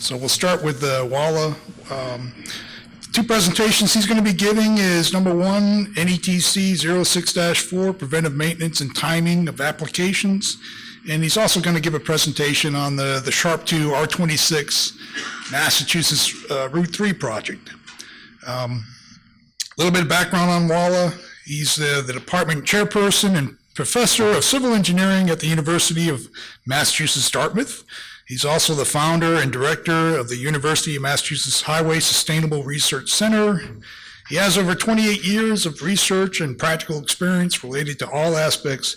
So we'll start with Walaa. Two presentations he's going to be giving is number one, NETC06-4, preventive maintenance and timing of applications. And he's also going to give a presentation on the Sharp 2 R26 Massachusetts Route 3 project. A little bit of background on Walaa. He's the department chairperson and professor of civil engineering at the University of Massachusetts Dartmouth. He's also the founder and director of the University of Massachusetts Highway Sustainable Research Center. He has over 28 years of research and practical experience related to all aspects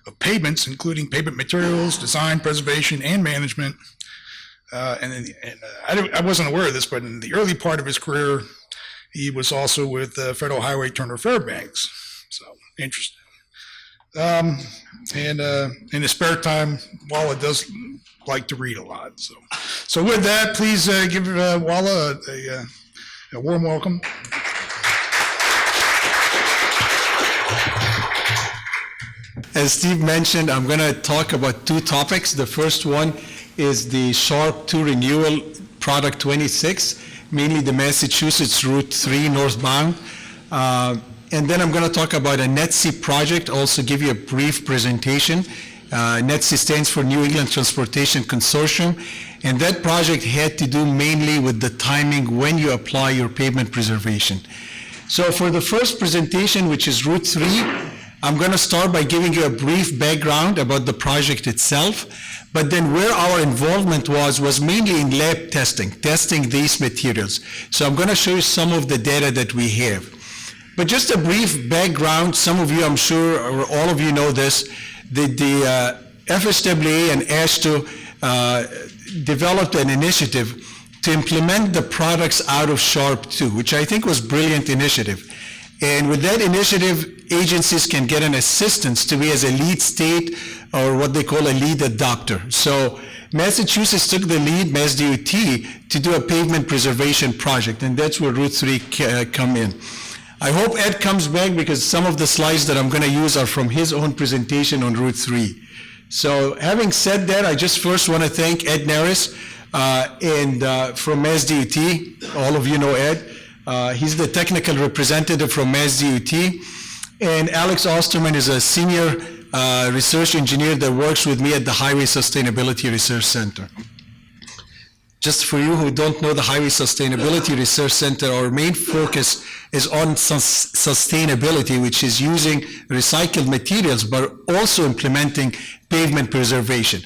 of pavements, including pavement materials, design, preservation, and management. I wasn't aware of this, but in the early part of his career, he was also with Federal Highway Turner Fairbanks. So, interesting. In his spare time, Walaa does like to read a lot. So with that, please give Walaa a warm welcome. As Steve mentioned, I'm going to talk about two topics. The first one is the Sharp 2 renewal product 26, mainly the Massachusetts Route 3 northbound. And then I'm going to talk about a NETC project, also give you a brief presentation. NETC stands for New England Transportation Consortium, and that project had to do mainly with the timing when you apply your pavement preservation. So for the first presentation, which is Route 3, I'm going to start by giving you a brief background about the project itself, but then where our involvement was mainly in lab testing these materials. So I'm going to show you some of the data that we have. But just a brief background, some of you, I'm sure, or all of you know this, the FSWA and AASHTO developed an initiative to implement the products out of Sharp 2, which I think was a brilliant initiative. And with that initiative, agencies can get an assistance to be as a lead state or what they call a lead adopter. So Massachusetts took the lead, MassDOT, to do a pavement preservation project, and that's where Route 3 come in. I hope Ed comes back because some of the slides that I'm going to use are from his own presentation on Route 3. So having said that, I just first want to thank Ed Naris from MassDOT. All of you know Ed. He's the technical representative from MassDOT. And Alex Osterman is a senior research engineer that works with me at the Highway Sustainability Research Center. Just for you who don't know the Highway Sustainability Research Center, our main focus is on sustainability, which is using recycled materials, but also implementing pavement preservation.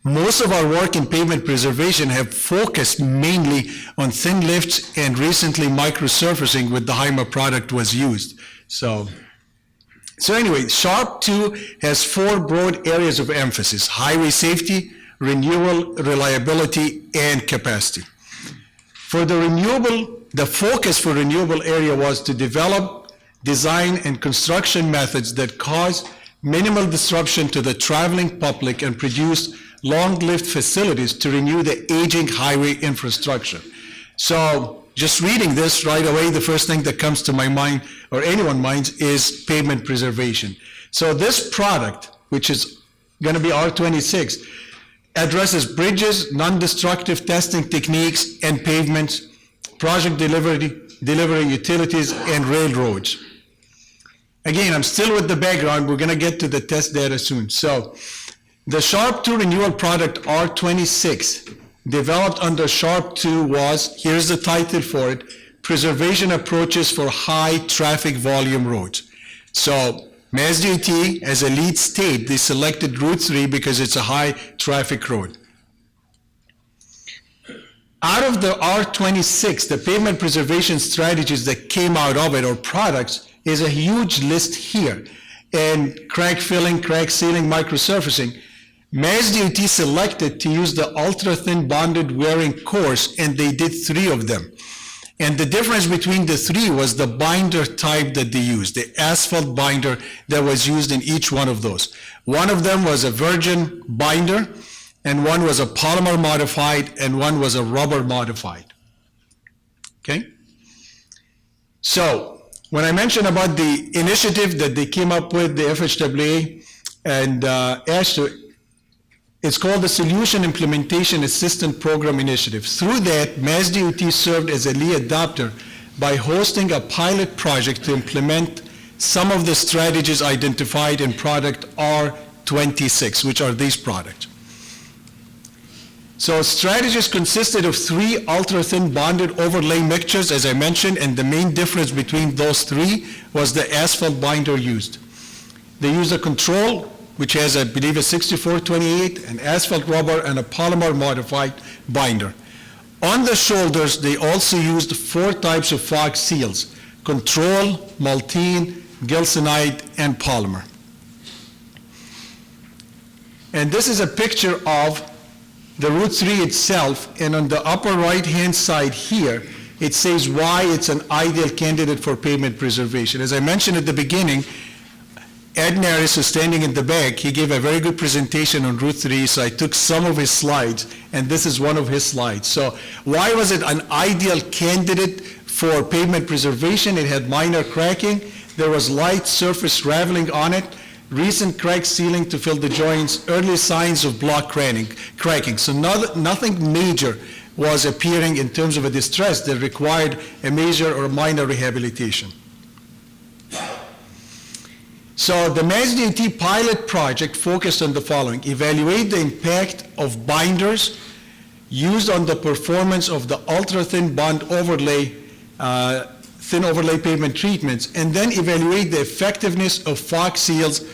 Most of our work in pavement preservation have focused mainly on thin lifts and recently microsurfacing with the HYMA product was used. So anyway, Sharp 2 has four broad areas of emphasis: highway safety, renewal, reliability, and capacity. For the renewable, the focus for renewable area was to develop, design, and construction methods that cause minimal disruption to the traveling public and produce long-lived facilities to renew the aging highway infrastructure. So just reading this right away, the first thing that comes to my mind, or anyone's mind, is pavement preservation. So this product, which is going to be R26, addresses bridges, non-destructive testing techniques, and pavements, project delivery utilities, and railroads. Again, I'm still with the background. We're going to get to the test data soon. So the Sharp 2 renewal product R26 developed under Sharp 2 was, here's the title for it, Preservation Approaches for High Traffic Volume Roads. So MassDOT, as a lead state, they selected Route 3 because it's a high traffic road. Out of the R26, the pavement preservation strategies that came out of it, or products, is a huge list here. And crack filling, crack sealing, microsurfacing. MassDOT selected to use the ultra-thin bonded wearing course, and they did 3 of them. And the difference between the 3 was the binder type that they used, the asphalt binder that was used in each one of those. One of them was a virgin binder, and one was a polymer modified, and one was a rubber modified. Okay? So, when I mentioned about the initiative that they came up with, the FHWA and AASHTO, It's called the Solution Implementation Assistance Program Initiative. Through that, MassDOT served as a lead adopter by hosting a pilot project to implement some of the strategies identified in product R26, which are these products. So strategies consisted of 3 ultra-thin bonded overlay mixtures, as I mentioned, and the main difference between those 3 was the asphalt binder used. They used a control, which has, I believe, a 6428, an asphalt rubber, and a polymer modified binder. On the shoulders, they also used 4 types of fog seals: control, maltine, gilsonite, and polymer. And this is a picture of the Route 3 itself, and on the upper right-hand side here, it says why it's an ideal candidate for pavement preservation. As I mentioned at the beginning, Ed Naris, who's standing in the back, he gave a very good presentation on Route 3, so I took some of his slides, and this is one of his slides. So why was it an ideal candidate for pavement preservation? It had minor cracking, there was light surface raveling on it, recent crack sealing to fill the joints, early signs of block cracking. So nothing major was appearing in terms of a distress that required a major or minor rehabilitation. So the MassDOT pilot project focused on the following: evaluate the impact of binders used on the performance of the ultra-thin bond overlay, thin overlay pavement treatments, and then evaluate the effectiveness of fog seals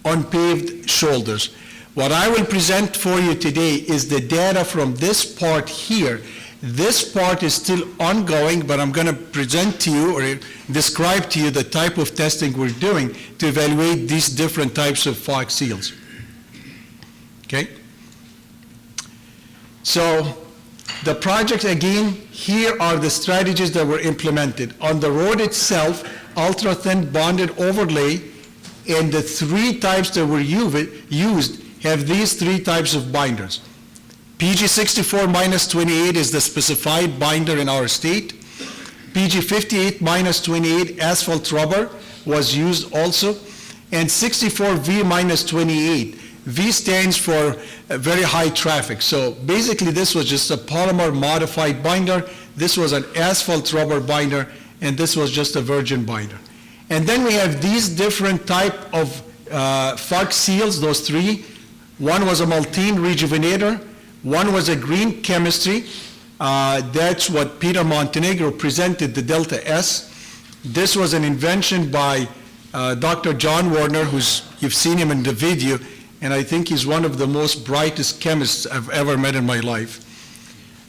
on paved shoulders. What I will present for you today is the data from this part here. This part is still ongoing, but I'm going to present to you or describe to you the type of testing we're doing to evaluate these different types of fog seals. Okay? So the project, again, here are the strategies that were implemented. On the road itself, ultra-thin bonded overlay, and the 3 types that were used have these 3 types of binders. PG64-28 is the specified binder in our state. PG58-28 asphalt rubber was used also, and 64V-28. V stands for very high traffic. So basically this was just a polymer modified binder, this was an asphalt rubber binder, and this was just a virgin binder. And then we have these different type of fog seals, those 3. One was a maltine rejuvenator, one was a green chemistry. That's what Peter Montenegro presented, the Delta S. This was an invention by Dr. John Warner, you've seen him in the video, and I think he's one of the most brightest chemists I've ever met in my life.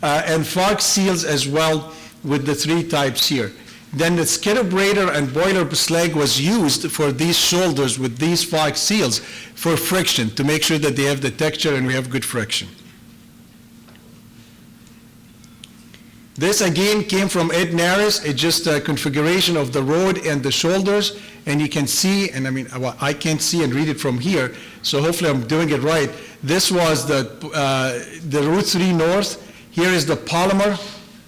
And fog seals as well with the 3 types here. Then the skidbrader and boiler slag was used for these shoulders with these fog seals for friction, to make sure that they have the texture and we have good friction. This again came from Ed Naris. It's just a configuration of the road and the shoulders, and you can see, and I mean, I can't see and read it from here, so hopefully I'm doing it right. This was the Route 3 North. Here is the polymer,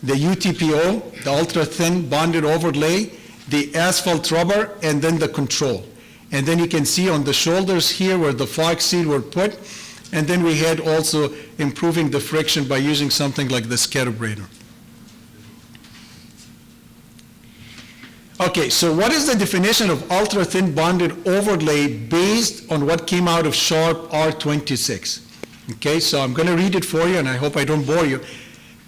the UTPO, the ultra-thin bonded overlay, the asphalt rubber, and then the control. And then you can see on the shoulders here where the fog seal were put, and then we had also improving the friction by using something like the skidbrader. Okay, so what is the definition of ultra-thin bonded overlay based on what came out of Sharp R26? Okay, so I'm going to read it for you, and I hope I don't bore you.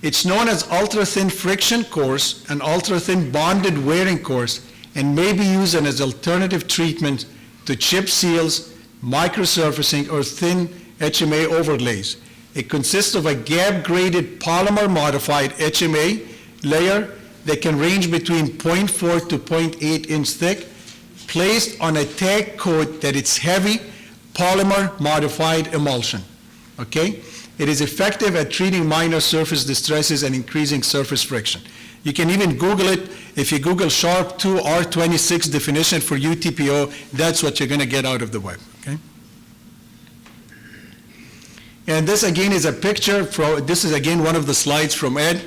It's known as ultra-thin friction course and ultra-thin bonded wearing course, and may be used as alternative treatment to chip seals, microsurfacing, or thin HMA overlays. It consists of a gap-graded polymer-modified HMA layer that can range between 0.4 to 0.8 inch thick, placed on a tack coat that is heavy polymer-modified emulsion. Okay? It is effective at treating minor surface distresses and increasing surface friction. You can even Google it. If you Google Sharp 2 R26 definition for UTPO, that's what you're going to get out of the web. Okay? And this again is a picture from, this is again one of the slides from Ed,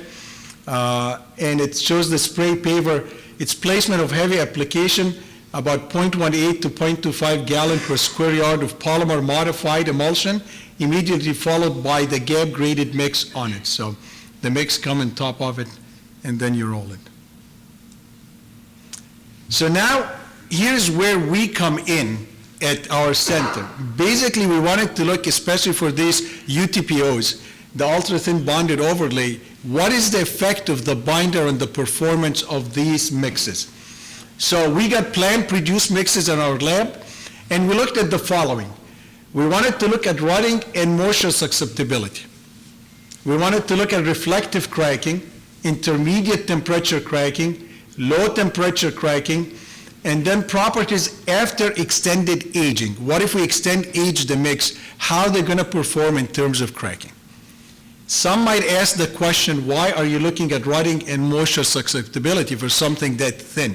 and it shows the spray paver, its placement of heavy application about 0.18 to 0.25 gallon per square yard of polymer modified emulsion, immediately followed by the gap graded mix on it. So the mix come on top of it, and then you roll it. So now, here's where we come in at our center. Basically, we wanted to look, especially for these UTPOs, the ultra-thin bonded overlay, what is the effect of the binder on the performance of these mixes? So we got plant-produced mixes in our lab, and we looked at the following. We wanted to look at rotting and moisture susceptibility. We wanted to look at reflective cracking, intermediate temperature cracking, low temperature cracking, and then properties after extended aging. What if we extend age the mix? How they're going to perform in terms of cracking? Some might ask the question, why are you looking at rotting and moisture susceptibility for something that thin?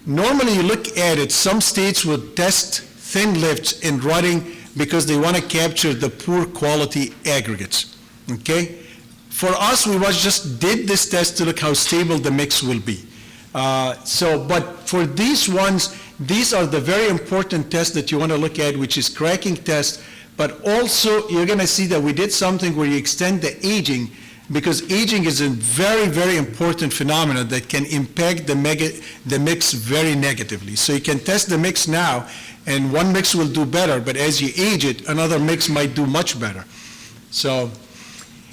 Normally you look at it, some states will test thin lifts in rotting because they want to capture the poor quality aggregates, okay? For us, we just did this test to look how stable the mix will be. But for these ones, these are the very important tests that you want to look at, which is cracking test, but also you're going to see that we did something where you extend the aging, because aging is a very, very important phenomenon that can impact the mix very negatively. So you can test the mix now, and one mix will do better, but as you age it, another mix might do much better. So,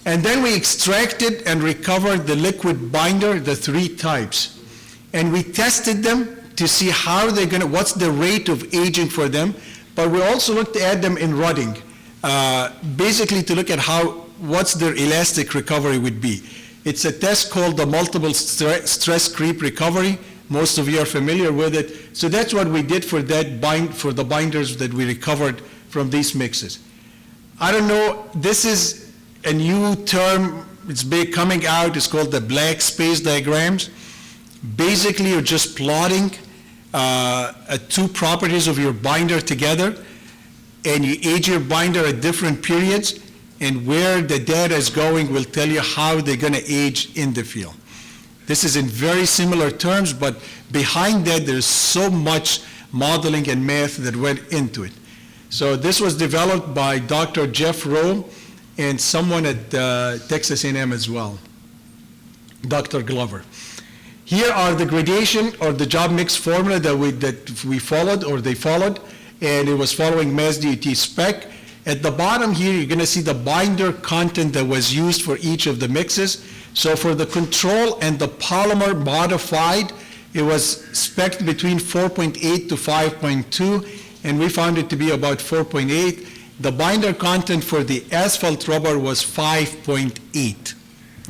and then we extracted and recovered the liquid binder, the 3 types. And we tested them to see how they're going to, what's the rate of aging for them, but we also looked at them in rotting, basically to look at what's their elastic recovery would be. It's a test called the multiple stress creep recovery. Most of you are familiar with it. So that's what we did for for the binders that we recovered from these mixes. I don't know, this is a new term, it's coming out, it's called the black space diagrams. Basically, you're just plotting 2 properties of your binder together, and you age your binder at different periods, and where the data is going will tell you how they're going to age in the field. This is in very similar terms, but behind that, there's so much modeling and math that went into it. So this was developed by Dr. Jeff Rowe and someone at Texas A&M as well, Dr. Glover. Here are the gradation or the job mix formula that we followed, or they followed, and it was following Mass DOT spec. At the bottom here, you're going to see the binder content that was used for each of the mixes. So for the control and the polymer modified, it was spec'd between 4.8 to 5.2, and we found it to be about 4.8. The binder content for the asphalt rubber was 5.8,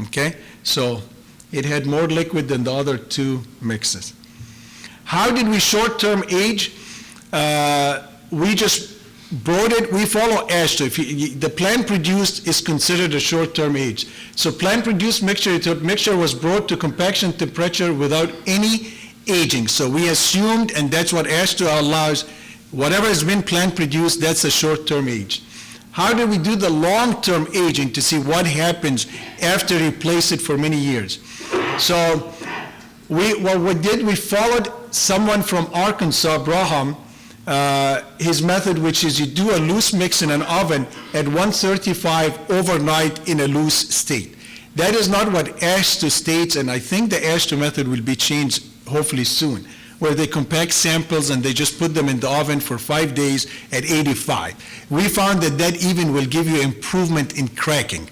okay? So it had more liquid than the other 2 mixes. How did we short-term age? We just brought it, we follow AASHTO. The plant-produced is considered a short-term age. So plant-produced mixture was brought to compaction temperature without any aging. So we assumed, and that's what AASHTO allows, whatever has been plant-produced, that's a short-term age. How did we do the long-term aging to see what happens after you place it for many years? So what we did, we followed someone from Arkansas, Braham, his method, which is you do a loose mix in an oven at 135 overnight in a loose state. That is not what AASHTO states, and I think the AASHTO method will be changed hopefully soon, where they compact samples and they just put them in the oven for 5 days at 85. We found that even will give you improvement in cracking.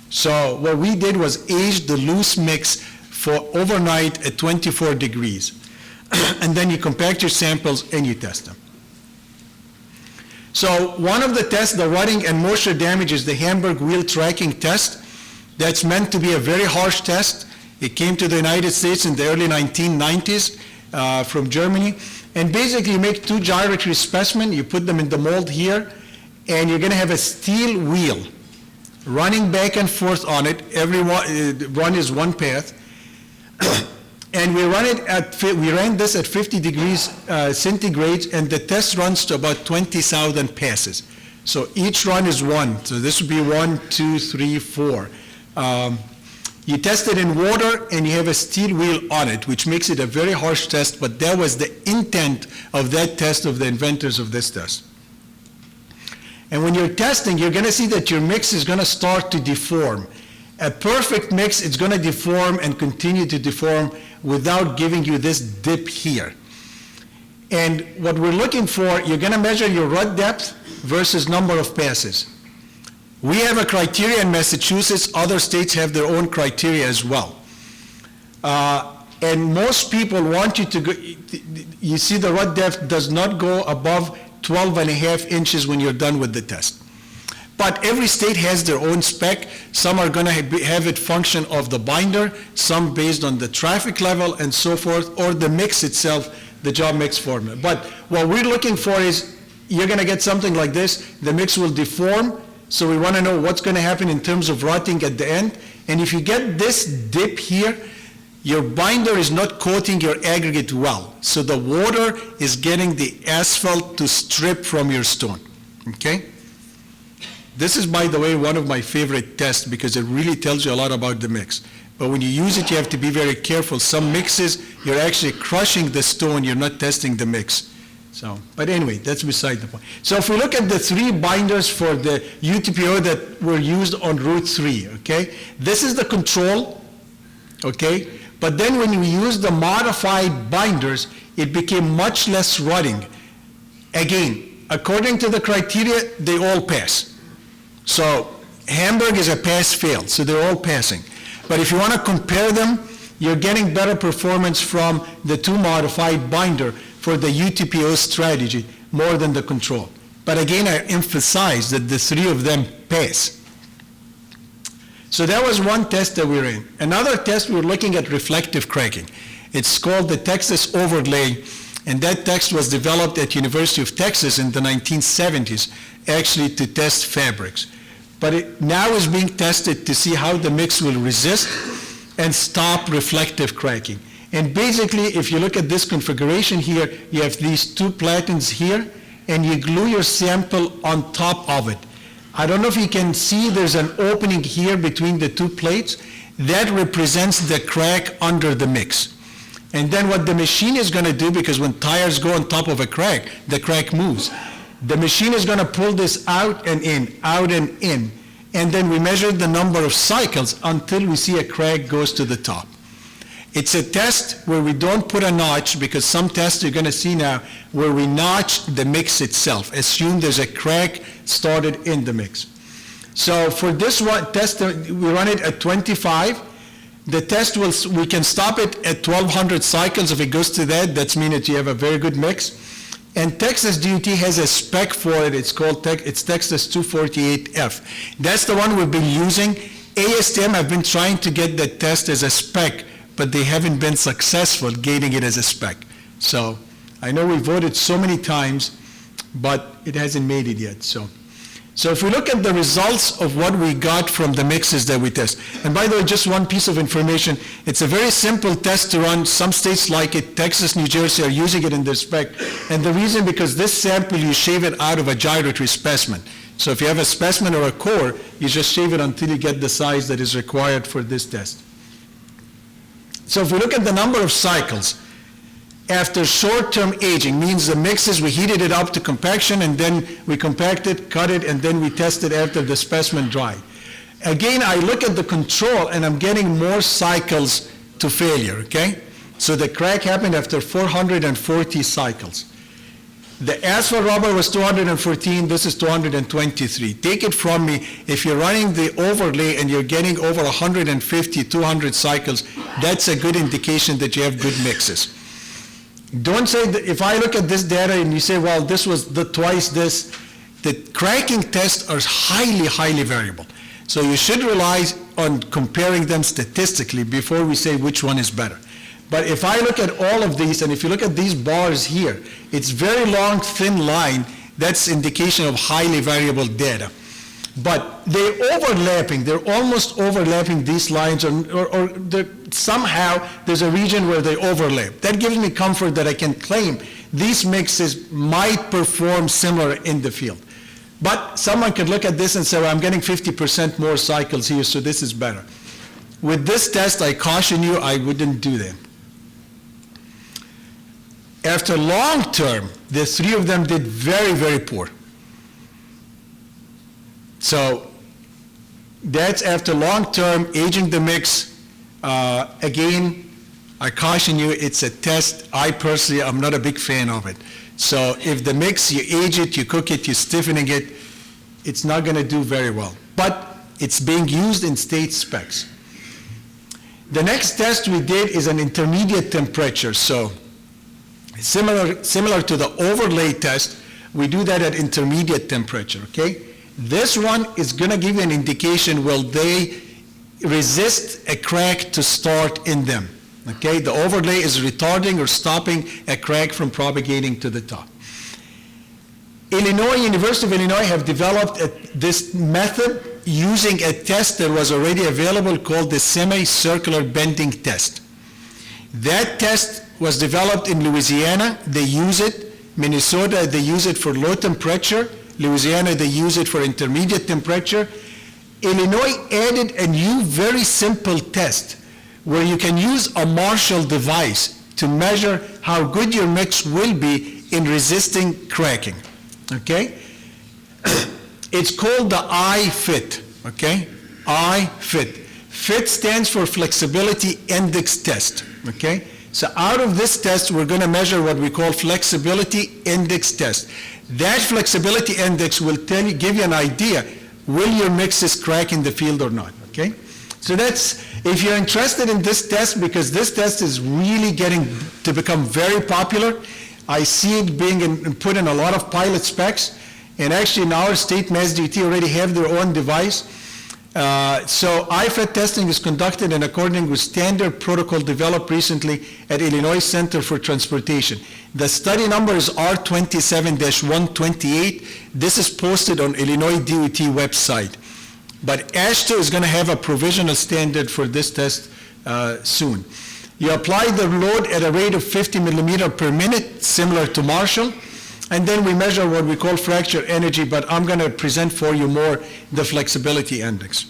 So what we did was age the loose mix for overnight at 24 degrees. And then you compact your samples and you test them. So one of the tests, the rotting and moisture damage, is the Hamburg wheel tracking test. That's meant to be a very harsh test. It came to the United States in the early 1990s from Germany. And basically you make 2 gyratory specimens, you put them in the mold here, and you're going to have a steel wheel running back and forth on it. Every run is 1 path. And we ran this at 50 degrees centigrade, and the test runs to about 20,000 passes. So each run is 1. So this would be 1, 2, 3, 4. You test it in water, and you have a steel wheel on it, which makes it a very harsh test, but that was the intent of that test of the inventors of this test. And when you're testing, you're going to see that your mix is going to start to deform. A perfect mix is going to deform and continue to deform without giving you this dip here. And what we're looking for, you're going to measure your rut depth versus number of passes. We have a criteria in Massachusetts. Other states have their own criteria as well. And most people want you to go, you see the rut depth does not go above 12.5 inches when you're done with the test. But every state has their own spec. Some are going to have it function of the binder, some based on the traffic level and so forth, or the mix itself, the job mix formula. But what we're looking for is you're going to get something like this. The mix will deform, so we want to know what's going to happen in terms of rutting at the end. And if you get this dip here, your binder is not coating your aggregate well. So the water is getting the asphalt to strip from your stone, okay? This is, by the way, one of my favorite tests because it really tells you a lot about the mix. But when you use it, you have to be very careful. Some mixes, you're actually crushing the stone, you're not testing the mix. So, but anyway, that's beside the point. So if we look at the three binders for the UTPO that were used on Route 3, okay? This is the control, okay? But then when we use the modified binders, it became much less rutting. Again, according to the criteria, they all pass. So Hamburg is a pass-fail, so they're all passing. But if you want to compare them, you're getting better performance from the two modified binder for the UTPO strategy more than the control. But again, I emphasize that the three of them pass. So that was one test that we're in. Another test, we were looking at reflective cracking. It's called the Texas overlay, and that test was developed at University of Texas in the 1970s, actually to test fabrics. But it now is being tested to see how the mix will resist and stop reflective cracking. And basically, if you look at this configuration here, you have these two platens here, and you glue your sample on top of it. I don't know if you can see there's an opening here between the two plates. That represents the crack under the mix. And then what the machine is going to do, because when tires go on top of a crack, the crack moves. The machine is going to pull this out and in, and then we measure the number of cycles until we see a crack goes to the top. It's a test where we don't put a notch, because some tests you're going to see now where we notch the mix itself. Assume there's a crack started in the mix. So for this one test, we run it at 25. The test we can stop it at 1,200 cycles. If it goes to that, that means that you have a very good mix. And Texas DOT has a spec for it. It's called it's Texas 248F. That's the one we've been using. ASTM have been trying to get that test as a spec, but they haven't been successful getting it as a spec. So I know we voted so many times, but it hasn't made it yet. So if we look at the results of what we got from the mixes that we test, and by the way, just one piece of information, it's a very simple test to run. Some states like it, Texas, New Jersey are using it in their spec. And the reason, because this sample, you shave it out of a gyratory specimen. So if you have a specimen or a core, you just shave it until you get the size that is required for this test. So if we look at the number of cycles, after short-term aging, means the mixes, we heated it up to compaction, and then we compact it, cut it, and then we test it after the specimen dried. Again, I look at the control, and I'm getting more cycles to failure, okay? So the crack happened after 440 cycles. The asphalt rubber was 214, this is 223. Take it from me, if you're running the overlay and you're getting over 150, 200 cycles, that's a good indication that you have good mixes. Don't say that if I look at this data and you say, well, this was twice this, the cracking tests are highly, highly variable. So you should rely on comparing them statistically before we say which one is better. But if I look at all of these, and if you look at these bars here, it's very long, thin line. That's indication of highly variable data. But they're overlapping. They're almost overlapping these lines, or somehow there's a region where they overlap. That gives me comfort that I can claim these mixes might perform similar in the field. But someone could look at this and say, well, I'm getting 50% more cycles here, so this is better. With this test, I caution you, I wouldn't do that. After long term, the three of them did very, very poor. So that's after long term, aging the mix. Again, I caution you, it's a test. I personally, I'm not a big fan of it. So if the mix, you age it, you cook it, you're stiffening it, it's not going to do very well. But it's being used in state specs. The next test we did is an intermediate temperature. So similar to the overlay test, we do that at intermediate temperature, okay? This one is going to give you an indication, will they resist a crack to start in them, okay? The overlay is retarding or stopping a crack from propagating to the top. University of Illinois have developed this method using a test that was already available called the semicircular bending test. That test was developed in Louisiana. They use it. Minnesota, they use it for low temperature. Louisiana, they use it for intermediate temperature. Illinois added a new very simple test where you can use a Marshall device to measure how good your mix will be in resisting cracking, okay? It's called the I-FIT, okay? I-FIT. FIT stands for Flexibility Index Test, okay? So out of this test, we're going to measure what we call Flexibility Index Test. That flexibility index will give you an idea, will your mixes crack in the field or not, okay? So that's, if you're interested in this test, because this test is really getting to become very popular, I see it being put in a lot of pilot specs, and actually in our state, MassDOT already have their own device. So I-FIT testing is conducted in accordance with standard protocol developed recently at Illinois Center for Transportation. The study number is R27-128. This is posted on Illinois DOT website. But AASHTO is going to have a provisional standard for this test soon. You apply the load at a rate of 50 millimeter per minute, similar to Marshall, and then we measure what we call fracture energy, but I'm going to present for you more the flexibility index.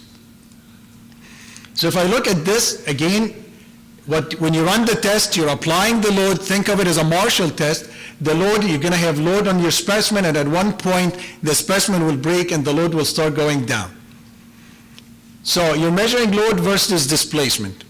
So if I look at this, again, when you run the test, you're applying the load. Think of it as a Marshall test. The load, you're going to have load on your specimen, and at one point, the specimen will break and the load will start going down. So you're measuring load versus displacement.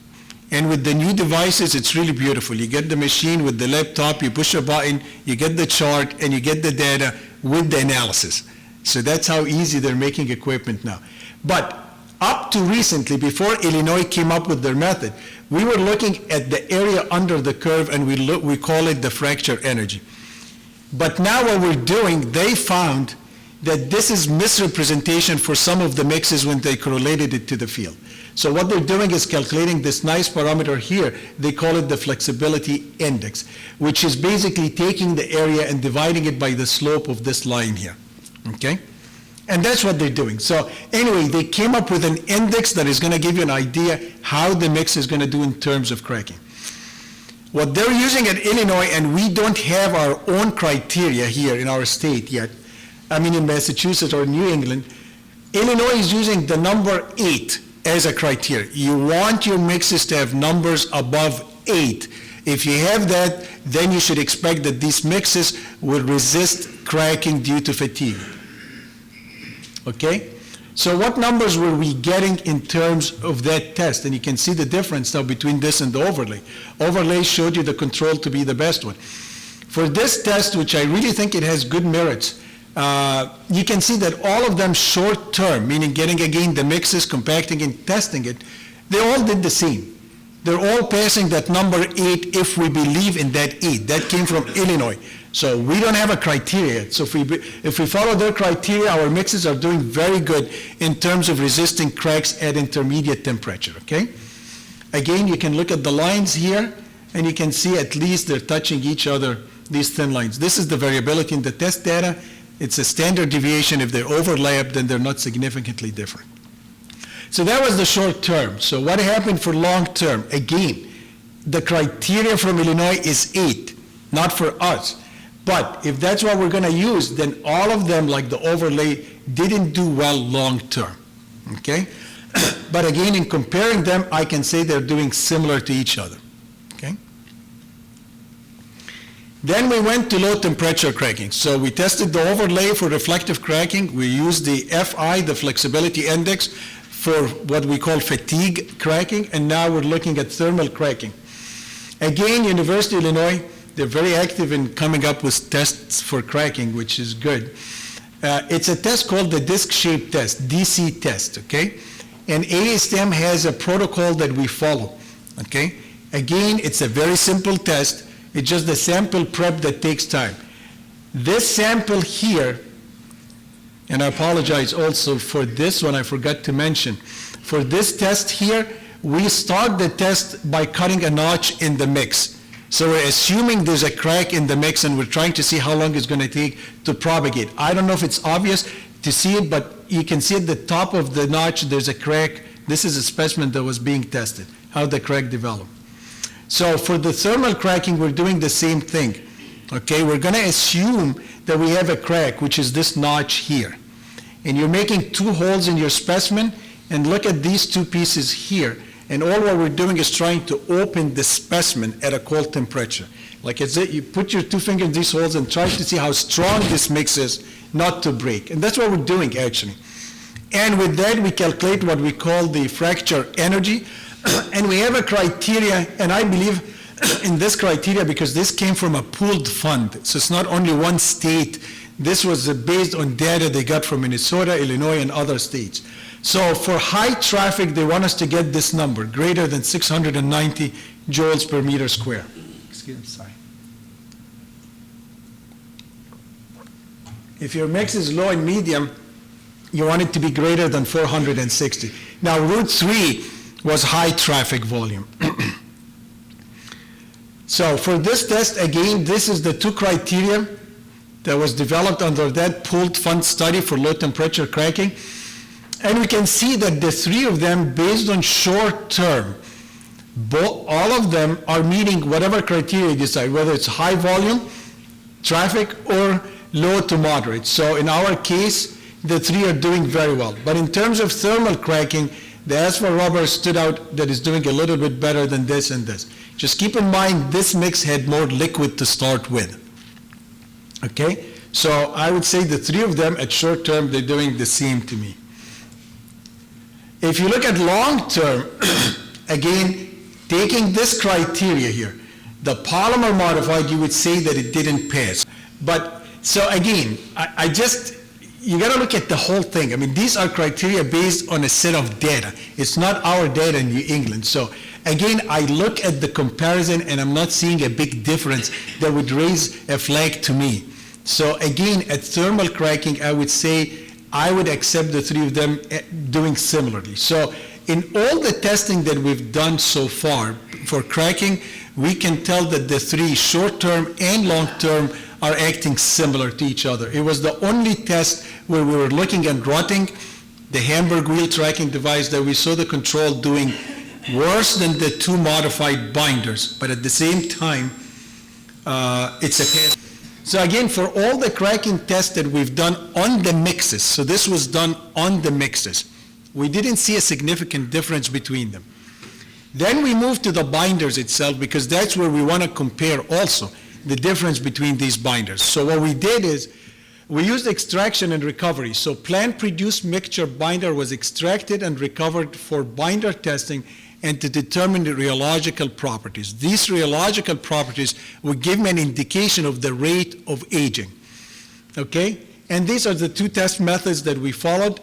And with the new devices, it's really beautiful. You get the machine with the laptop, you push a button, you get the chart, and you get the data with the analysis. So that's how easy they're making equipment now. But up to recently, before Illinois came up with their method, we were looking at the area under the curve, and we call it the fracture energy. But now what we're doing, they found that this is misrepresentation for some of the mixes when they correlated it to the field. So what they're doing is calculating this nice parameter here. They call it the flexibility index, which is basically taking the area and dividing it by the slope of this line here, okay? And that's what they're doing. So anyway, they came up with an index that is going to give you an idea how the mix is going to do in terms of cracking. What they're using at Illinois, and we don't have our own criteria here in our state yet, I mean in Massachusetts or New England, Illinois is using the number 8 as a criteria. You want your mixes to have numbers above 8. If you have that, then you should expect that these mixes will resist cracking due to fatigue. Okay? So what numbers were we getting in terms of that test? And you can see the difference now between this and the overlay. Overlay showed you the control to be the best one. For this test, which I really think it has good merits, you can see that all of them short term, meaning getting again the mixes, compacting and testing it, they all did the same. They're all passing that number 8 if we believe in that 8. That came from Illinois. So we don't have a criteria. So if we follow their criteria, our mixes are doing very good in terms of resisting cracks at intermediate temperature, okay? Again, you can look at the lines here, and you can see at least they're touching each other, these thin lines. This is the variability in the test data. It's a standard deviation. If they're overlapped, then they're not significantly different. So that was the short term. So what happened for long term? Again, the criteria from Illinois is 8, not for us. But if that's what we're going to use, then all of them, like the overlay, didn't do well long term, okay? But again, in comparing them, I can say they're doing similar to each other, okay? Then we went to low temperature cracking. So we tested the overlay for reflective cracking. We used the FI, the flexibility index, for what we call fatigue cracking, and now we're looking at thermal cracking. Again, University of Illinois, they're very active in coming up with tests for cracking, which is good. It's a test called the disc shape test, DC test, okay? And ASTM has a protocol that we follow, okay? Again, it's a very simple test. It's just the sample prep that takes time. This sample here, and I apologize also for this one, I forgot to mention. For this test here, we start the test by cutting a notch in the mix. So we're assuming there's a crack in the mix, and we're trying to see how long it's going to take to propagate. I don't know if it's obvious to see it, but you can see at the top of the notch there's a crack. This is a specimen that was being tested, how the crack developed. So for the thermal cracking, we're doing the same thing. Okay, we're going to assume that we have a crack, which is this notch here. And you're making 2 holes in your specimen, and look at these 2 pieces here. And all what we're doing is trying to open the specimen at a cold temperature. Like it's it, you put your 2 fingers in these holes and try to see how strong this mix is not to break. And that's what we're doing, actually. And with that, we calculate what we call the fracture energy. And we have a criteria, and I believe in this criteria because this came from a pooled fund. So it's not only one state. This was based on data they got from Minnesota, Illinois, and other states. So for high traffic, they want us to get this number, greater than 690 joules per meter square. Excuse me, sorry. If your mix is low and medium, you want it to be greater than 460. Now, route 3 was high traffic volume. So for this test, again, this is the 2 criteria that was developed under that pooled fund study for low temperature cracking. And we can see that the 3 of them, based on short term, all of them are meeting whatever criteria you decide, whether it's high volume, traffic, or low to moderate. So in our case, the 3 are doing very well. But in terms of thermal cracking, the asphalt rubber stood out that is doing a little bit better than this and this. Just keep in mind, this mix had more liquid to start with. Okay? So I would say the 3 of them at short term, they're doing the same to me. If you look at long term, again, taking this criteria here, the polymer modified, you would say that it didn't pass. But, so again, you got to look at the whole thing. I mean, these are criteria based on a set of data. It's not our data in New England. So again, I look at the comparison and I'm not seeing a big difference that would raise a flag to me. So again, at thermal cracking, I would say I would accept the 3 of them doing similarly. So in all the testing that we've done so far for cracking, we can tell that the 3, short-term and long-term, are acting similar to each other. It was the only test where we were looking at rotting, the Hamburg wheel tracking device, that we saw the control doing worse than the 2 modified binders, but at the same time, it's a pass. So again, for all the cracking tests that we've done on the mixes, so this was done on the mixes, we didn't see a significant difference between them. Then we moved to the binders itself because that's where we want to compare also the difference between these binders. So what we did is we used extraction and recovery. So plant-produced mixture binder was extracted and recovered for binder testing and to determine the rheological properties. These rheological properties would give me an indication of the rate of aging. Okay? And these are the 2 test methods that we followed.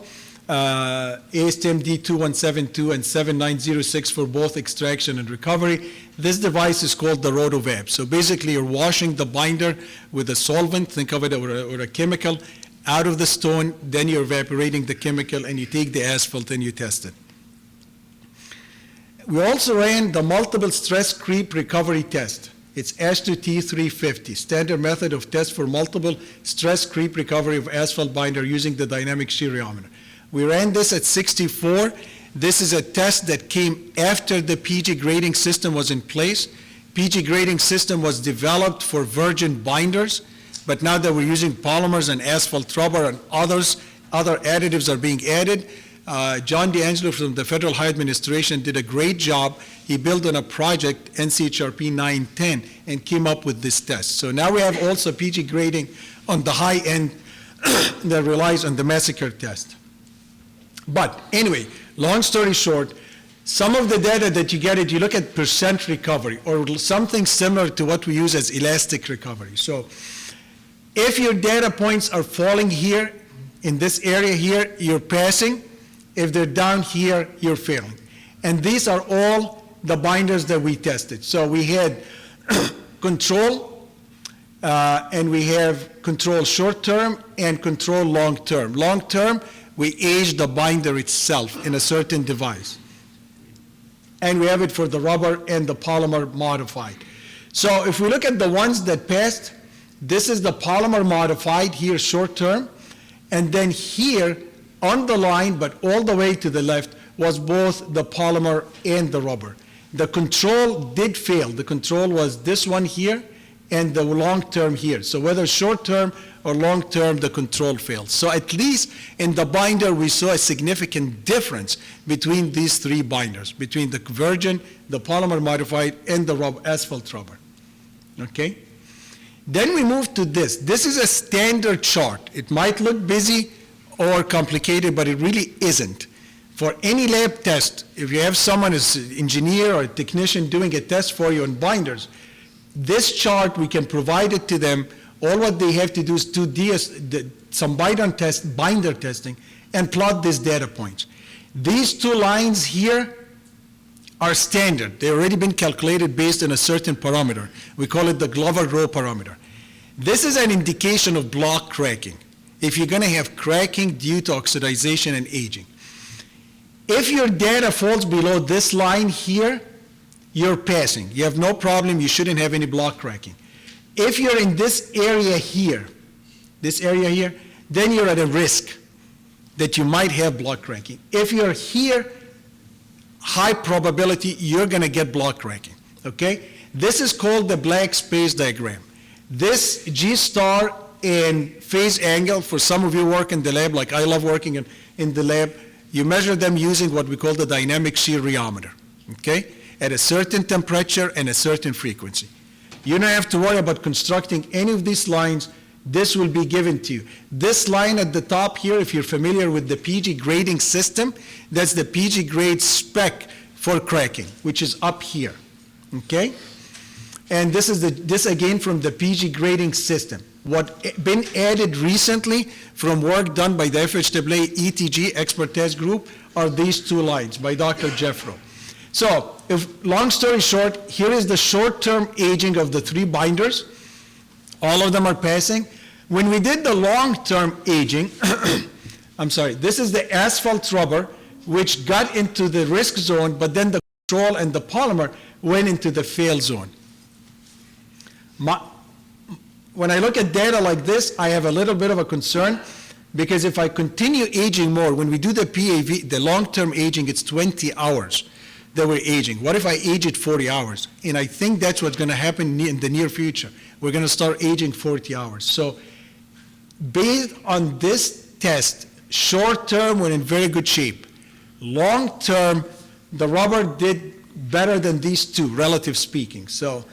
ASTM D2172 and 7906 for both extraction and recovery. This device is called the rotovap. So basically you're washing the binder with a solvent, think of it or a chemical, out of the stone, then you're evaporating the chemical and you take the asphalt and you test it. We also ran the multiple stress creep recovery test. It's H2T350, standard method of test for multiple stress creep recovery of asphalt binder using the dynamic shear rheometer. We ran this at 64. This is a test that came after the PG grading system was in place. PG grading system was developed for virgin binders, but now that we're using polymers and asphalt rubber and other additives are being added, John D'Angelo from the Federal High Administration did a great job. He built on a project, NCHRP 910, and came up with this test. So now we have also PG grading on the high end that relies on the massacre test. But anyway, long story short, some of the data that you get, you look at percent recovery or something similar to what we use as elastic recovery. So if your data points are falling here, in this area here, you're passing. If they're down here, you're failing. And these are all the binders that we tested. So we had control, and we have control short term and control long term. Long term, we age the binder itself in a certain device. And we have it for the rubber and the polymer modified. So if we look at the ones that passed, this is the polymer modified here short term, and then here on the line, but all the way to the left, was both the polymer and the rubber. The control did fail. The control was this one here and the long term here. So whether short term or long term, the control failed. So at least in the binder, we saw a significant difference between these three binders, between the virgin, the polymer modified, and the asphalt rubber. Okay? Then we move to this. This is a standard chart. It might look busy or complicated, but it really isn't. For any lab test, if you have someone as an engineer or a technician doing a test for you on binders, this chart, we can provide it to them. All what they have to do is do some binder testing and plot these data points. These two lines here are standard. They've already been calculated based on a certain parameter. We call it the Glover-Rowe parameter. This is an indication of block cracking, if you're going to have cracking due to oxidization and aging. If your data falls below this line here, you're passing. You have no problem. You shouldn't have any block cracking. If you're in this area here, then you're at a risk that you might have block cracking. If you're here, high probability you're going to get block cracking, okay? This is called the black space diagram. This G star and phase angle, for some of you who work in the lab, like I love working in the lab, you measure them using what we call the dynamic shear rheometer, okay? At a certain temperature and a certain frequency. You don't have to worry about constructing any of these lines. This will be given to you. This line at the top here, if you're familiar with the PG grading system, that's the PG grade spec for cracking, which is up here, okay? And this is this again from the PG grading system. What been added recently from work done by the FHAA ETG expert test group are these two lines by Dr. Jeffro. So, if long story short, here is the short-term aging of the three binders. All of them are passing. When we did the long-term aging, I'm sorry, this is the asphalt rubber, which got into the risk zone, but then the control and the polymer went into the fail zone. When I look at data like this, I have a little bit of a concern, because if I continue aging more, when we do the PAV, the long-term aging, it's 20 hours that we're aging. What if I age it 40 hours? And I think that's what's going to happen in the near future. We're going to start aging 40 hours. So based on this test, short term, we're in very good shape. Long term, the rubber did better than these two, relative speaking. So,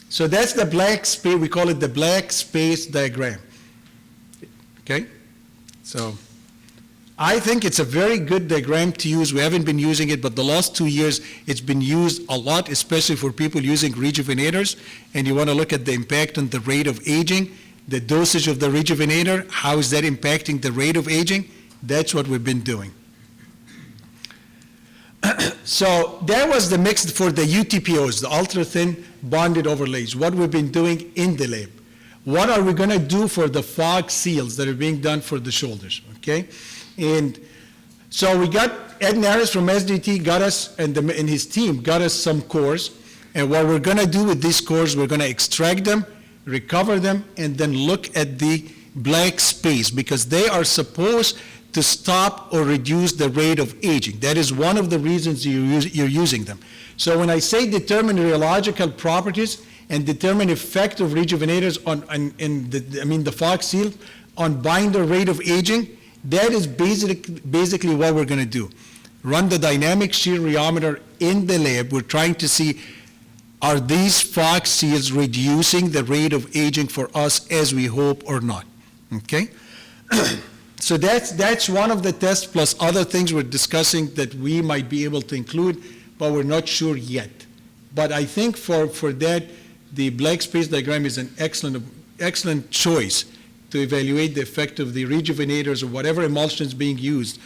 so that's the black space, we call it the black space diagram. Okay? So I think it's a very good diagram to use. We haven't been using it, but the last 2 years it's been used a lot, especially for people using rejuvenators. And you want to look at the impact on the rate of aging, the dosage of the rejuvenator, how is that impacting the rate of aging? That's what we've been doing. So that was the mix for the UTPOs, the ultra-thin bonded overlays, what we've been doing in the lab. What are we going to do for the fog seals that are being done for the shoulders, okay? And so we got Ed Naris from SDT got us, and his team got us some cores. And what we're going to do with these cores, we're going to extract them, recover them, and then look at the black space, because they are supposed to stop or reduce the rate of aging. That is one of the reasons you're using them. So when I say determine rheological properties and determine effect of rejuvenators on the fog seal on binder rate of aging, That is basically what we're going to do. Run the dynamic shear rheometer in the lab. We're trying to see, are these fog seals reducing the rate of aging for us as we hope or not? Okay? So that's one of the tests, plus other things we're discussing that we might be able to include, but we're not sure yet. But I think for that, the black space diagram is an excellent choice to evaluate the effect of the rejuvenators or whatever emulsions being used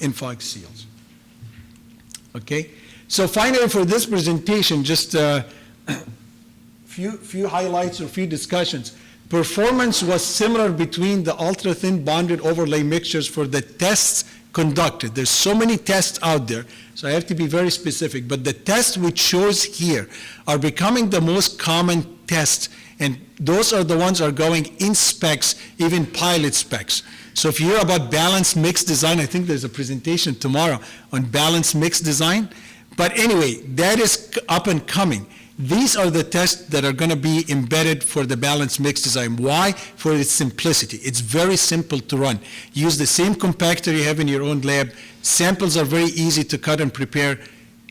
in fog seals. Okay? So finally, for this presentation, just few highlights or few discussions. Performance was similar between the ultra-thin bonded overlay mixtures for the tests conducted. There's so many tests out there, so I have to be very specific. But the tests we chose here are becoming the most common tests, and those are the ones that are going in specs, even pilot specs. So if you hear about balanced mix design, I think there's a presentation tomorrow on balanced mix design. But anyway, that is up and coming. These are the tests that are going to be embedded for the balanced mix design. Why? For its simplicity. It's very simple to run. Use the same compactor you have in your own lab. Samples are very easy to cut and prepare,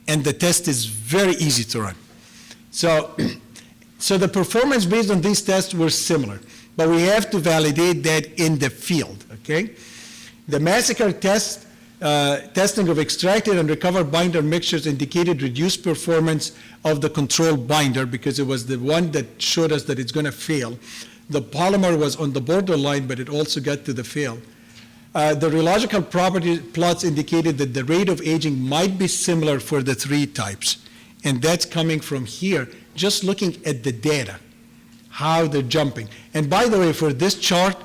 and the test is very easy to run. So the performance based on these tests were similar, but we have to validate that in the field, okay? The massacre test, testing of extracted and recovered binder mixtures indicated reduced performance of the control binder because it was the one that showed us that it's going to fail. The polymer was on the borderline, but it also got to the fail. The rheological property plots indicated that the rate of aging might be similar for the three types. And that's coming from here, just looking at the data, how they're jumping. And by the way, for this chart,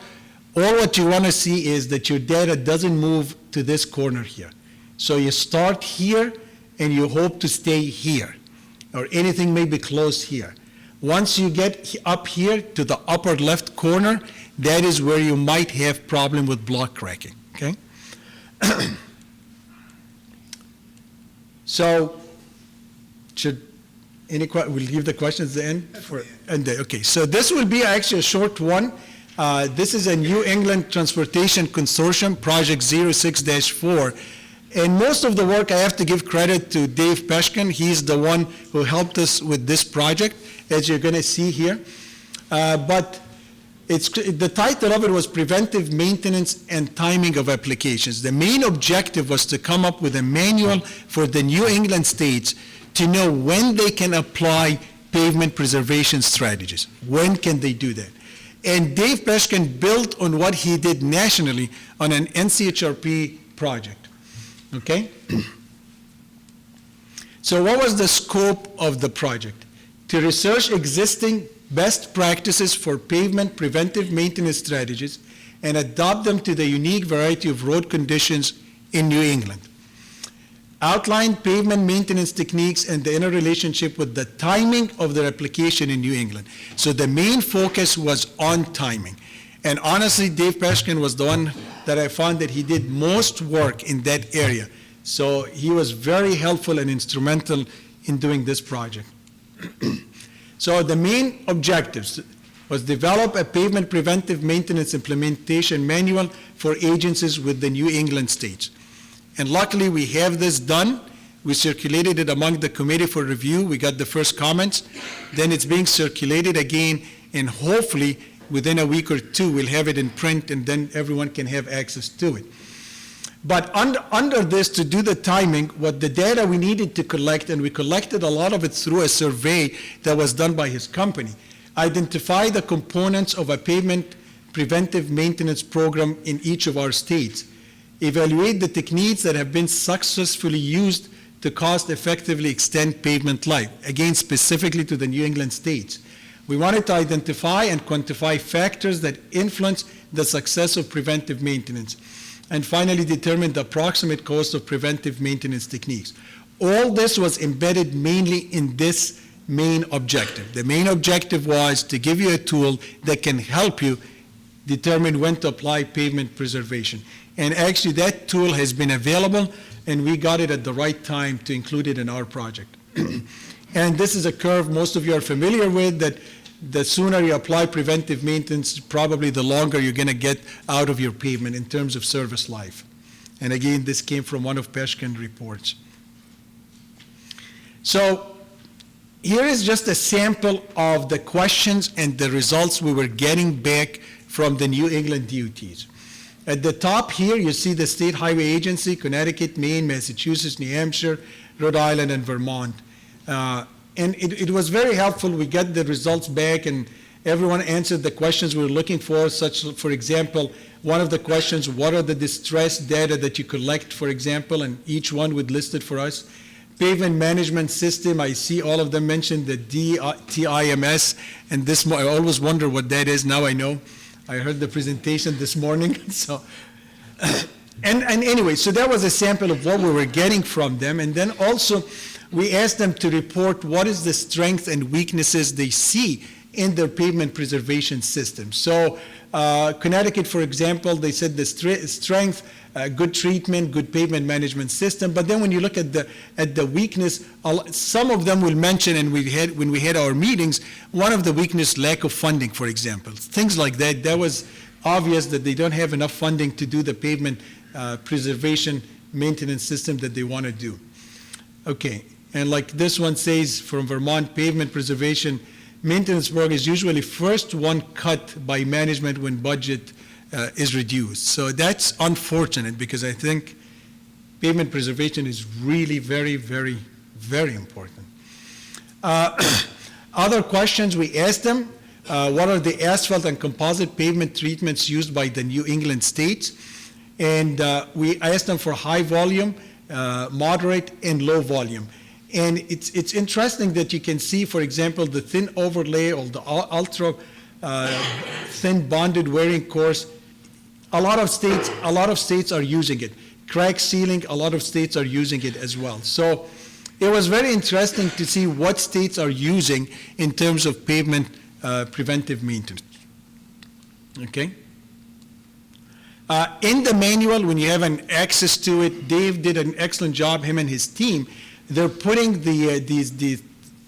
all what you want to see is that your data doesn't move to this corner here. So you start here, and you hope to stay here, or anything may be close here. Once you get up here to the upper left corner, that is where you might have problem with block cracking, okay? So, we'll leave the questions at the end? Okay, so this will be actually a short one. This is a New England Transportation Consortium, Project 06-4. And most of the work I have to give credit to Dave Peshkin. He's the one who helped us with this project, as you're going to see here. But the title of it was Preventive Maintenance and Timing of Applications. The main objective was to come up with a manual for the New England states to know when they can apply pavement preservation strategies. When can they do that? And Dave Peshkin built on what he did nationally on an NCHRP project. Okay? So what was the scope of the project? To research existing best practices for pavement preventive maintenance strategies and adopt them to the unique variety of road conditions in New England. Outline pavement maintenance techniques and the interrelationship with the timing of their application in New England. So the main focus was on timing. And honestly, Dave Peshkin was the one that I found that he did most work in that area. So he was very helpful and instrumental in doing this project. So the main objectives was develop a pavement preventive maintenance implementation manual for agencies with the New England states. And luckily we have this done. We circulated it among the committee for review. We got the first comments. Then it's being circulated again, and hopefully within a week or two we'll have it in print, and then everyone can have access to it. But under this, to do the timing, what the data we needed to collect, and we collected a lot of it through a survey that was done by his company, identify the components of a pavement preventive maintenance program in each of our states, evaluate the techniques that have been successfully used to cost-effectively extend pavement life, again, specifically to the New England states. We wanted to identify and quantify factors that influence the success of preventive maintenance, and finally determine the approximate cost of preventive maintenance techniques. All this was embedded mainly in this main objective. The main objective was to give you a tool that can help you determine when to apply pavement preservation. And actually that tool has been available, and we got it at the right time to include it in our project. And this is a curve most of you are familiar with, that the sooner you apply preventive maintenance, probably the longer you're going to get out of your pavement in terms of service life. And again, this came from one of Peshkin's reports. So here is just a sample of the questions and the results we were getting back from the New England DOTs. At the top here, you see the State Highway Agency, Connecticut, Maine, Massachusetts, New Hampshire, Rhode Island, and Vermont. And it was very helpful. We got the results back, and everyone answered the questions we were looking for, such, for example, one of the questions, what are the distress data that you collect, for example, and each one would list it for us. Pavement management system, I see all of them mentioned the TIMS, and this, I always wonder what that is. Now I know. I heard the presentation this morning. So, and anyway, so that was a sample of what we were getting from them. And then also, we asked them to report what is the strengths and weaknesses they see in their pavement preservation system. So Connecticut, for example, they said the strength, good treatment, good pavement management system. But then when you look at the weakness, some of them will mention, and when we had our meetings, one of the weakness, lack of funding, for example. Things like that. That was obvious that they don't have enough funding to do the pavement preservation maintenance system that they want to do. Okay, and like this one says from Vermont, pavement preservation maintenance work is usually first one cut by management when budget is reduced. So that's unfortunate, because I think pavement preservation is really very, very, very important. Other questions we asked them, what are the asphalt and composite pavement treatments used by the New England states? And we asked them for high volume, moderate, and low volume. And it's interesting that you can see, for example, the thin overlay or the ultra thin bonded wearing course. A lot of states are using it. Crack sealing, a lot of states are using it as well. So it was very interesting to see what states are using in terms of pavement preventive maintenance. Okay. In the manual, when you have an access to it, Dave did an excellent job, him and his team. They're putting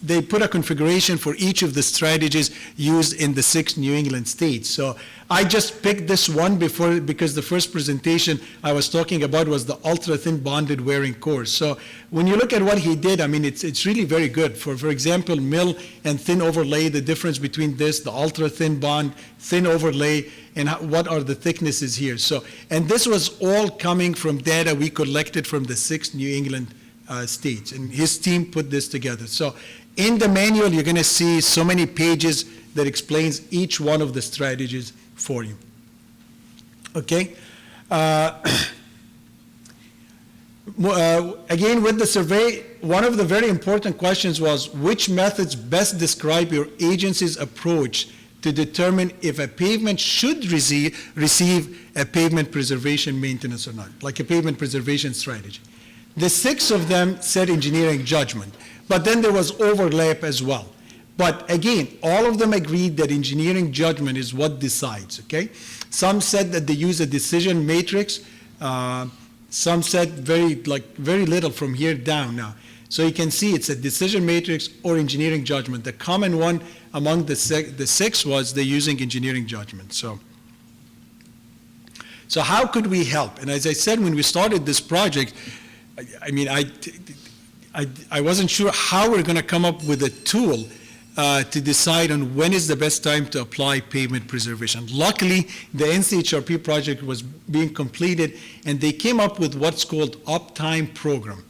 they put a configuration for each of the strategies used in the 6 New England states. So I just picked this one because the first presentation I was talking about was the ultra-thin bonded wearing course. So when you look at what he did, I mean, it's really very good. For example, mill and thin overlay, the difference between this, the ultra-thin bond, thin overlay, and what are the thicknesses here. So, and this was all coming from data we collected from the 6 New England states, and his team put this together. So in the manual, you're going to see so many pages that explains each one of the strategies for you. Okay. Again, with the survey, one of the very important questions was, which methods best describe your agency's approach to determine if a pavement should receive a pavement preservation maintenance or not, like a pavement preservation strategy. The 6 of them said engineering judgment, but then there was overlap as well. But again, all of them agreed that engineering judgment is what decides, okay? Some said that they use a decision matrix. Some said very little from here down now. So you can see it's a decision matrix or engineering judgment. The common one among the 6 was they're using engineering judgment. So how could we help? And as I said, when we started this project, I mean, I wasn't sure how we're going to come up with a tool to decide on when is the best time to apply pavement preservation. Luckily, the NCHRP project was being completed, and they came up with what's called Uptime program.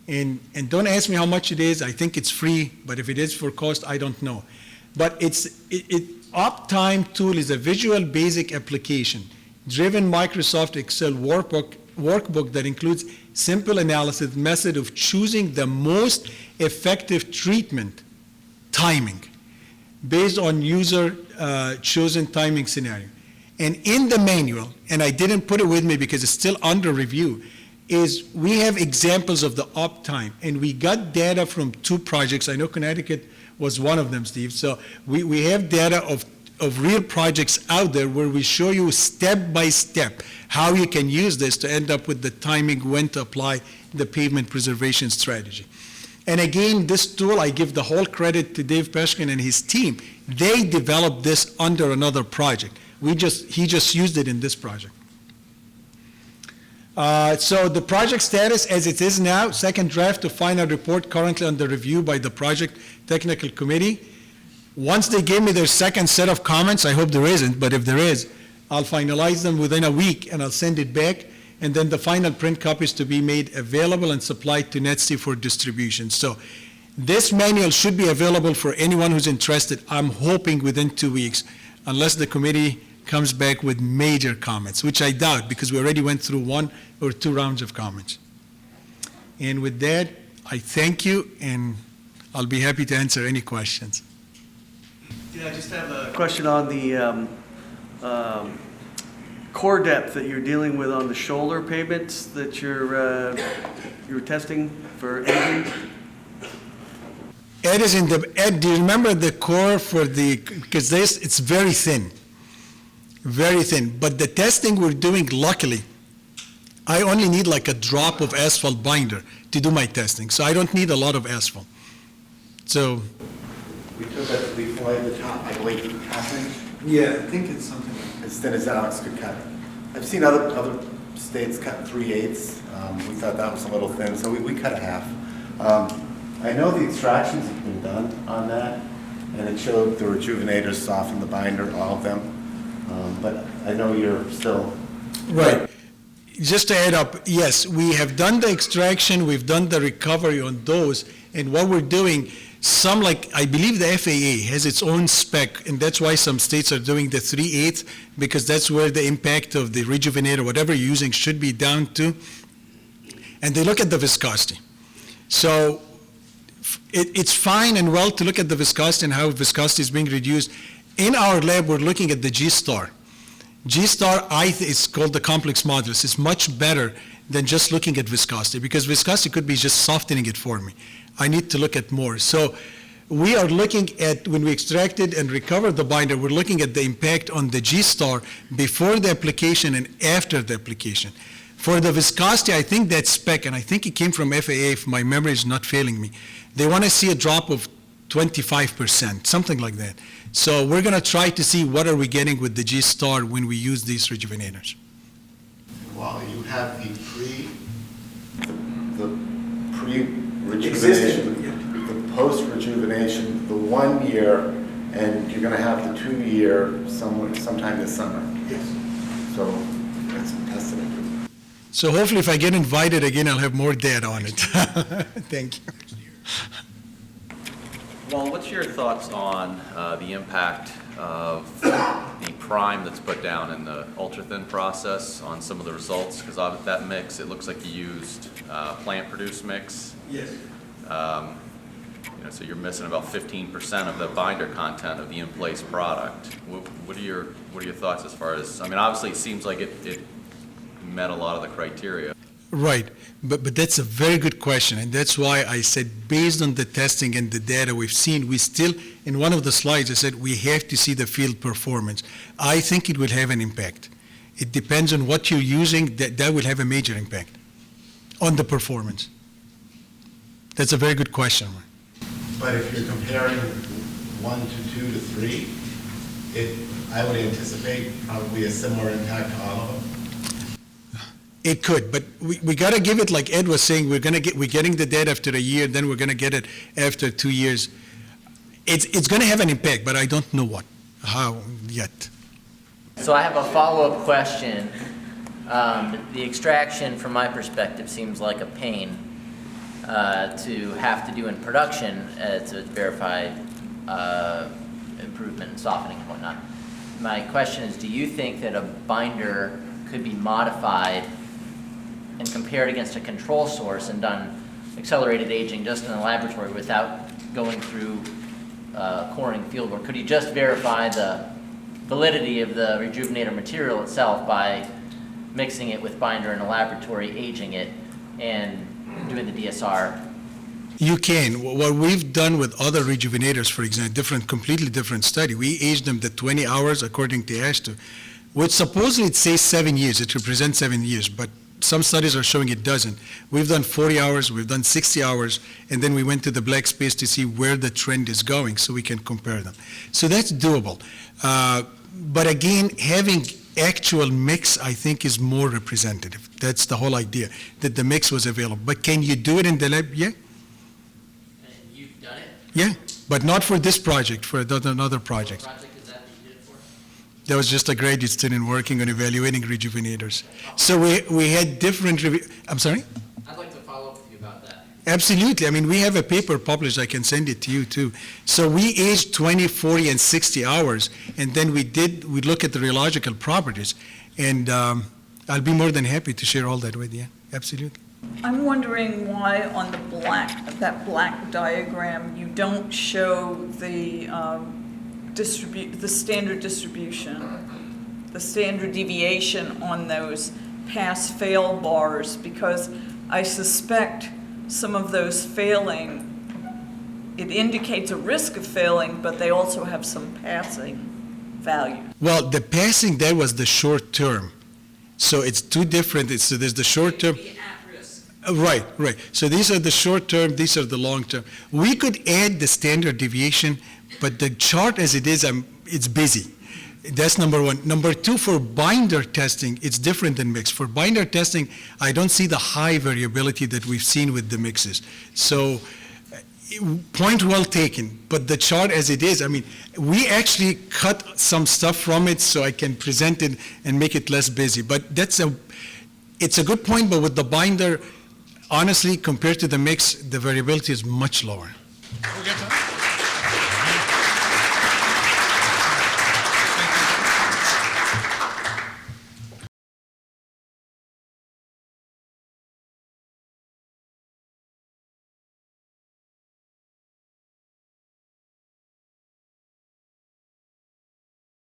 And don't ask me how much it is. I think it's free, but if it is for cost, I don't know. But Uptime Tool is a Visual Basic application driven Microsoft Excel workbook that includes simple analysis method of choosing the most effective treatment timing based on user chosen timing scenario. And in the manual, and I didn't put it with me because it's still under review, is we have examples of the uptime, and we got data from 2 projects. I know Connecticut was one of them, Steve. So we have data of real projects out there where we show you step by step how you can use this to end up with the timing when to apply the pavement preservation strategy. And again, this tool, I give the whole credit to Dave Peshkin and his team. They developed this under another project. He just used it in this project. So the project status as it is now, second draft to final report currently under review by the project technical committee. Once they give me their second set of comments, I hope there isn't, but if there is, I'll finalize them within a week and I'll send it back. And then the final print copies to be made available and supplied to NETC for distribution. So this manual should be available for anyone who's interested, I'm hoping within 2 weeks, unless the committee comes back with major comments, which I doubt because we already went through 1 or 2 rounds of comments. And with that, I thank you and I'll be happy to answer any questions. Yeah, I just have a question on the core depth that you're dealing with on the shoulder pavements that you're testing for aging. Ed is in the, Ed, do you remember the core for the, because this, it's very thin, but the testing we're doing, luckily, I only need like a drop of asphalt binder to do my testing, so I don't need a lot of asphalt. So. We took that to be fillet the top, I believe, half-inch, Yeah, I think it's something. as thin as Alex could cut. I've seen other states cut 3/8. We thought that was a little thin, so we cut a half. I know the extractions have been done on that, and it showed the rejuvenators soften the binder, all of them. But I know you're still. Right. Just to add up, yes, we have done the extraction, we've done the recovery on those, and what we're doing, some like, I believe the FAA has its own spec, and that's why some states are doing the 3/8, because that's where the impact of the rejuvenator, whatever you're using, should be down to. And they look at the viscosity. So it's fine and well to look at the viscosity and how viscosity is being reduced. In our lab, we're looking at the G-star. G-star, it's called the complex modulus. It's much better than just looking at viscosity, because viscosity could be just softening it for me. I need to look at more. So we are looking at, when we extracted and recovered the binder, we're looking at the impact on the G-star before the application and after the application. For the viscosity, I think that spec, and I think it came from FAA, if my memory is not failing me, they want to see a drop of 25%, something like that. So we're going to try to see what are we getting with the G-star when we use these rejuvenators. While you have the pre-rejuvenation, the post-rejuvenation, the 1 year, and you're going to have the 2 year sometime this summer. Yes. So that's testing. So hopefully if I get invited again, I'll have more data on it. Thank you. Well, what's your thoughts on the impact of the prime that's put down in the Ultrathin process on some of the results? Because of that mix, it looks like you used plant-produced mix. Yes. So you're missing about 15% of the binder content of the in-place product. What are your thoughts as far as? I mean, obviously, it seems like it met a lot of the criteria. Right, but that's a very good question, and that's why I said based on the testing and the data we've seen, we still, in one of the slides I said we have to see the field performance. I think it will have an impact. It depends on what you're using, that will have a major impact on the performance. That's a very good question. But if you're comparing 1 to 2 to 3, I would anticipate probably a similar impact to all of them. It could, but we got to give it, like Ed was saying, we're getting the data after a year, then we're going to get it after 2 years. It's going to have an impact, but I don't know how yet. So I have a follow-up question. The extraction, from my perspective, seems like a pain to have to do in production to verify improvement and softening and whatnot. My question is, do you think that a binder could be modified and compared against a control source and done accelerated aging just in the laboratory without going through coring fieldwork? Could you just verify the validity of the rejuvenator material itself by mixing it with binder in a laboratory, aging it, and doing the DSR? You can. What we've done with other rejuvenators, for example, completely different study, we aged them the 20 hours according to AASHTO, which supposedly it says 7 years, it represents 7 years, but some studies are showing it doesn't. We've done 40 hours, we've done 60 hours, and then we went to the black space to see where the trend is going so we can compare them. So that's doable. But again, having actual mix, I think, is more representative. That's the whole idea, that the mix was available. But can you do it in the lab? Yeah. And you've done it? Yeah, but not for this project, for another project. What project is that you did it for? That was just a graduate student working on evaluating rejuvenators. So we had different I'm sorry? I'd like to follow up with you about that. Absolutely. I mean, we have a paper published. I can send it to you too. So we aged 20, 40, and 60 hours, and then we look at the rheological properties, and I'll be more than happy to share all that with you. Absolutely. I'm wondering why on that black diagram, you don't show the standard distribution, the standard deviation on those pass-fail bars, because I suspect some of those failing, it indicates a risk of failing, but they also have some passing value. Well, the passing there was the short term. So it's two different. So there's the short term. Right. So these are the short term, these are the long term. We could add the standard deviation, but the chart as it is, it's busy. That's number one. Number two, for binder testing, it's different than mix. For binder testing, I don't see the high variability that we've seen with the mixes. So, point well taken, but the chart as it is, I mean, we actually cut some stuff from it so I can present it and make it less busy. But it's a good point, but with the binder, honestly, compared to the mix, the variability is much lower. We got time?